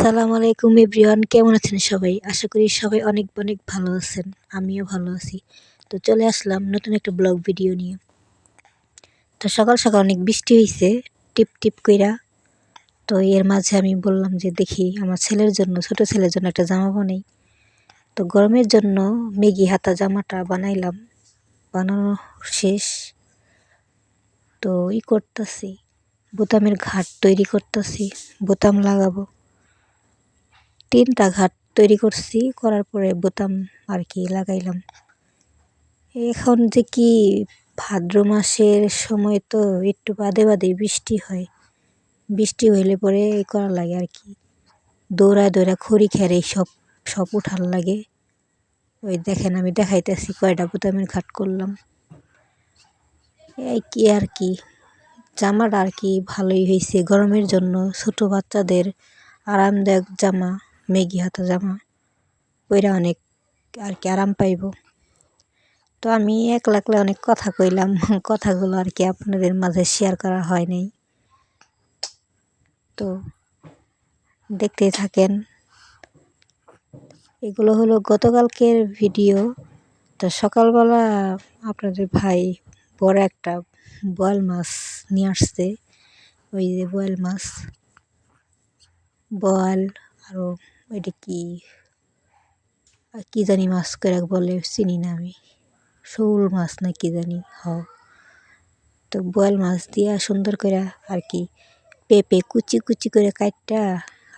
আসসালামু আলাইকুম এভরিওয়ান, কেমন আছেন সবাই? আশা করি সবাই অনেক অনেক ভালো আছেন। আমিও ভালো আছি। তো চলে আসলাম নতুন একটা ব্লগ ভিডিও নিয়ে। তো সকাল সকাল অনেক বৃষ্টি হইছে, টিপ টিপ কইরা। তো এর মাঝে আমি বললাম যে দেখি আমার ছেলের জন্য, ছোট ছেলের জন্য একটা জামা বানাই। তো গরমের জন্য মেগি হাতা জামাটা বানাইলাম। বানানো শেষ। তো করতাছি, বোতামের ঘাট তৈরি করতাছি, বোতাম লাগাবো। 3টা ঘাট তৈরি করছি, করার পরে বোতাম আর কি লাগাইলাম। এখন যে কি ভাদ্র মাসের সময়, তো একটু বাদে বাদে বৃষ্টি হয়। বৃষ্টি হইলে পরে করা লাগে আর কি, দৌড়ায় দৌড়া খড়ি খের সব সব উঠার লাগে। ওই দেখেন আমি দেখাইতেছি কয়টা বোতামের ঘাট করলাম। এই কি আর কি, জামাটা আর কি ভালোই হয়েছে গরমের জন্য। ছোট বাচ্চাদের আরামদায়ক জামা, মেগি হাতা জামা ওইরা অনেক আর কি আরাম পাইব। তো আমি একলা একলা অনেক কথা কইলাম, কথাগুলো আর কি আপনাদের মাঝে শেয়ার করা হয় নাই। তো দেখতেই থাকেন। এগুলো হলো গতকালকের ভিডিও। তো সকালবেলা আপনাদের ভাই বড় একটা বোয়াল মাছ নিয়ে আসছে। ওই যে বোয়াল মাছ, বোয়াল আরও ওইটা কি জানি মাছ করে বলে, চিনি না আমি, শৌল মাছ না কি জানি। তো বোয়াল মাছ দিয়া সুন্দর করে আর কি পেঁপে কুচি কুচি করে কাটটা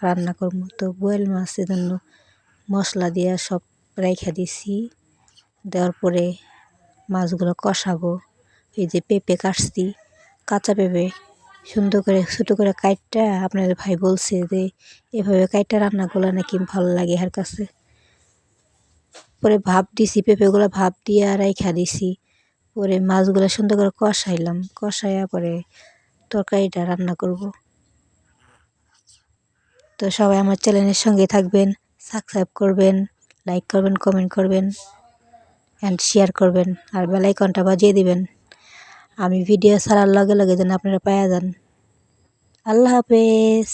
রান্না করবো। তো বোয়াল মাছের জন্য মশলা দিয়া সব রাইখা দিছি। দেওয়ার পরে মাছগুলো কষাবো। এই যে পেঁপে কাটছি, কাঁচা পেঁপে সুন্দর করে ছোটো করে কাটটা, আপনাদের ভাই বলছে যে এভাবে কাটটা রান্না করলে নাকি ভালো লাগে এর কাছে। পরে ভাপ দিছি, পেঁপেগুলো ভাপ দিয়া রাইখা দিছি। পরে মাছগুলো সুন্দর করে কষাইলাম, কষাইয়া পরে তরকারিটা রান্না করব। তো সবাই আমার চ্যানেলের সঙ্গে থাকবেন, সাবস্ক্রাইব করবেন, লাইক করবেন, কমেন্ট করবেন অ্যান্ড শেয়ার করবেন, আর বেল আইকনটা বাজিয়ে দিবেন। আমি ভিডিও ছাড়ার লগে লগে যেন আপনারা পাওয়া যান। আল্লাহ হাফেজ।